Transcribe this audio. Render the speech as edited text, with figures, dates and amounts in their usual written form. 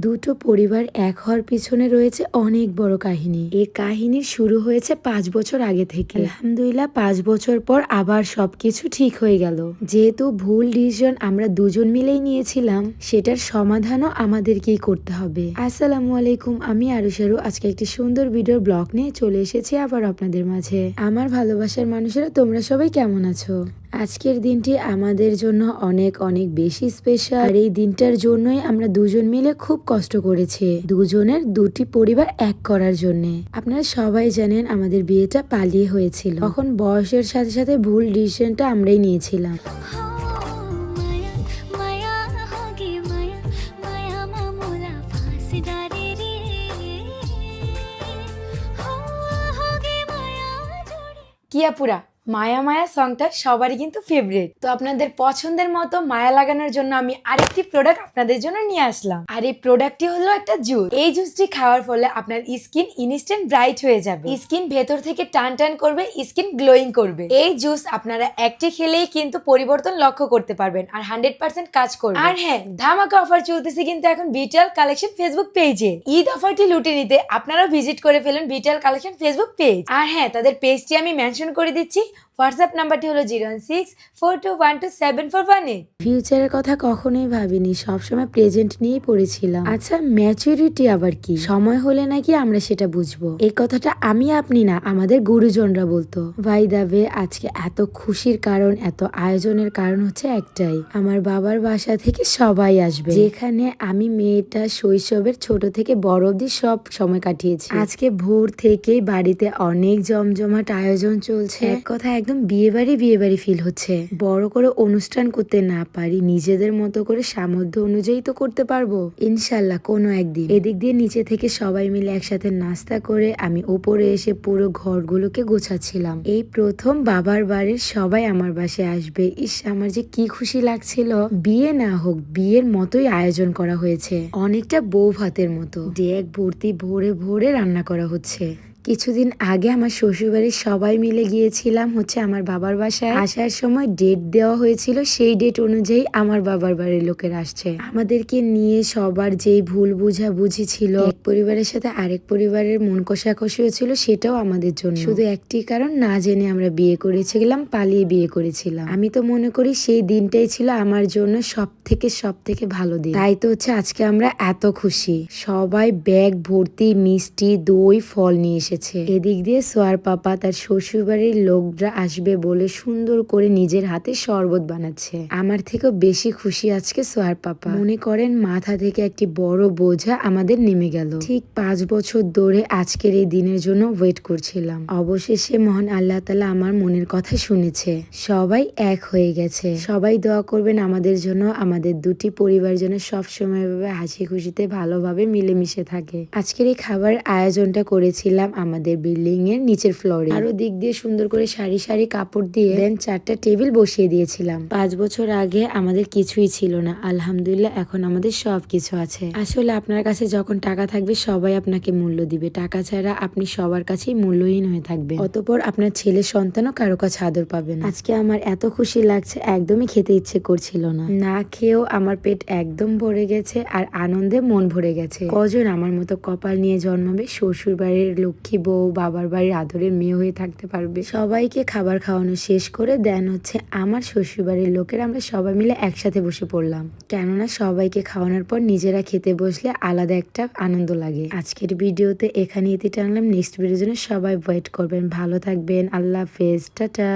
দুটো পরিবার এক হওয়ার পিছনে রয়েছে অনেক বড় কাহিনী। এই কাহিনীর শুরু হয়েছে 5 বছর আগে থেকে। আলহামদুলিল্লাহ 5 বছর পর আবার সবকিছু ঠিক হয়ে গেল। যেহেতু ভুল ডিসিশন আমরা দুজন মিলেই নিয়েছিলাম, সেটার সমাধানও আমাদেরকেই করতে হবে। আসসালামু আলাইকুম, আমি আরুশারু। আজকে একটি সুন্দর ভিডিওর ব্লগ নিয়ে চলে এসেছি আবার আপনাদের মাঝে। আমার ভালোবাসার মানুষেরা, তোমরা সবাই কেমন আছো? আজকের দিনটি আমাদের জন্য অনেক অনেক বেশি স্পেশাল। আর এই দিনটার জন্যই আমরা দুজন মিলে খুব কষ্ট করেছি, দুজনের দুটি পরিবার এক করার জন্য। আপনারা সবাই জানেন আমাদের বিয়েটা পালিয়ে হয়েছিল। তখন বয়সের সাথে সাথে ভুল ডিসিশনটা আমরাই নিয়েছিলাম। কিয়াপুরা মায়া মায়া সংটা সবারই কিন্তু ফেভারিট। তো আপনাদের পছন্দের মতো মায়া লাগানোর জন্য আমি আরেকটি প্রোডাক্ট আপনাদের জন্য নিয়ে আসলাম। আর এই প্রোডাক্টটি হলো একটা জুস। এই জুসটি খাওয়ার ফলে আপনার স্কিন ইনস্ট্যান্ট ব্রাইট হয়ে যাবে, স্কিন ভেতর থেকে টান টান করবে, স্কিন গ্লোয়িং করবে। এই জুস আপনারা একটি খেলেই কিন্তু পরিবর্তন লক্ষ্য করতে পারবেন আর 100% কাজ করবে। আর হ্যাঁ, ধামাকা অফার চলতেছে কিন্তু এখন বিটাল কালেকশন ফেসবুক পেজে। ঈদ অফারটি লুটে নিতে আপনারা ভিজিট করে ফেলুন বিটাল কালেকশন ফেসবুক পেজ। আর হ্যাঁ, তাদের পেজটি আমি মেনশন করে দিচ্ছি। হোয়াটসঅ্যাপ নাম্বারটি হলো 01642127418। ফিউচারের কথা কখনোই ভাবিনি, সবসময় প্রেজেন্ট নিয়েই পড়েছিলাম। আচ্ছা, ম্যাচুরিটি আবার কি? সময় হলে নাকি আমরা সেটা বুঝবো। এই কথাটা আমি আপনি না, আমাদের গুরুজনরা বলতো। বাই দা ওয়ে, আজকে এত খুশির কারণ, এত আয়োজনের কারণ হচ্ছে একটাই, আমার বাবার বাসা থেকে সবাই আসবে, যেখানে আমি মেয়েটা শৈশবের ছোট থেকে বড় অবধি সব সময় কাটিয়েছি। আজকে ভোর থেকেই বাড়িতে অনেক জমজমাট আয়োজন চলছে। এক কথা একদম বিয়ে বাড়ি ফিল হচ্ছে। বড় করে অনুষ্ঠান করতে না পারি, নিজেদের মতো করে সামর্থ্য অনুযায়ী তো করতে পারবো ইনশাল্লাহ কোনো একদিন। এদিক দিয়ে নিচে থেকে সবাই মিলে একসাথে নাস্তা করে আমি উপরে এসে পুরো ঘরগুলোকে গোছাচ্ছিলাম। এই প্রথম বাবার বাড়ির সবাই আমার বাসায় আসবে। ইস, আমার যে কি খুশি লাগছিল। বিয়ে না হোক, বিয়ের মতোই আয়োজন করা হয়েছে, অনেকটা বউ ভাতের মতো। ডেক ভর্তি ভোরে ভোরে রান্না করা হচ্ছে। কিছুদিন আগে আমার শ্বশুরবাড়ির সবাই মিলে গিয়েছিলাম হচ্ছে আমার বাবার বাসায়। আসার সময় ডেট দেওয়া হয়েছিল, সেই ডেট অনুযায়ী আমার বাবার বাড়ির লোকেরা আসছে। আমাদেরকে নিয়ে সবার যেই ভুল বুঝাবুঝি ছিল, এক পরিবারের সাথে আরেক পরিবারের মন কষাকষিও ছিল, সেটাও আমাদের জন্য। শুধু একটি কারণ, না জেনে আমরা বিয়ে করেছিলাম, পালিয়ে বিয়ে করেছিলাম। আমি তো মনে করি সেই দিনটাই ছিল আমার জন্য সব থেকে ভালো দিন। তাই তো হচ্ছে আজকে আমরা এত খুশি। সবাই ব্যাগ ভর্তি মিষ্টি, দই, ফল নিয়ে এসেছে। এদিক দিয়ে সোয়ার পাপা তার শ্বশুর বাড়ির লোকরা আসবে বলে সুন্দর করে নিজের হাতে শরবত বানাচ্ছে। আমার থেকেও বেশি খুশি আজকে সোয়ার পাপা। মনে করেন মাথা থেকে একটি বড় বোঝা আমাদের নেমে গেল। ঠিক 5 বছর ধরে আজকের এই দিনের জন্য ওয়েট করছিলাম। অবশেষে মহান আল্লাহ তাআলা আমার মনের কথা শুনেছে, সবাই এক হয়ে গেছে। সবাই দোয়া করবেন আমাদের জন্য, আমাদের দুটি পরিবার যেন সবসময় হাসি খুশিতে ভালোভাবে মিলেমিশে থাকে। আজকের এই খাবার আয়োজনটা করেছিলাম আমাদের বিল্ডিং এর নিচের ফ্লোরে। আরো দিক দিয়ে সুন্দর করে সারি সারি কাপড় দিয়ে দেন 4টা টেবিল বসিয়ে দিয়েছিলাম। 5 বছর আগে আমাদের কিছুই ছিল না, আলহামদুলিল্লাহ এখন আমাদের সব কিছু আছে। আসলে আপনার কাছে যখন টাকা থাকবে সবাই আপনাকে মূল্য দিবে, টাকা ছাড়া আপনি সবার কাছেই মূল্যহীন হয়ে থাকবেন। অতঃপর আপনার ছেলে সন্তানও কারো কাছে আদর পাবেন। আজকে আমার এত খুশি লাগছে, একদমই খেতে ইচ্ছে করছিল না। না খেয়েও আমার পেট একদম ভরে গেছে আর আনন্দে মন ভরে গেছে। কজন আমার মতো কপাল নিয়ে জন্মাবে, শ্বশুর বাড়ির লক্ষ্মী বউ, বাবার বাড়ির আদরের মেয়ে হয়ে থাকতে পারবে। সবাইকে খাবার খাওয়ানো শেষ করে দেন হচ্ছে আমার শ্বশুর বাড়ির লোকের, আমরা সবাই মিলে একসাথে বসে পড়লাম। কেননা সবাইকে খাওয়ানোর পর নিজেরা খেতে বসলে আলাদা একটা আনন্দ লাগে। আজকের ভিডিওতে এখানে ইতি টানলাম। নেক্সট ভিডিওর জন্য সবাই ওয়েট করবেন। ভালো থাকবেন, আল্লাহ হাফেজ, টাটা।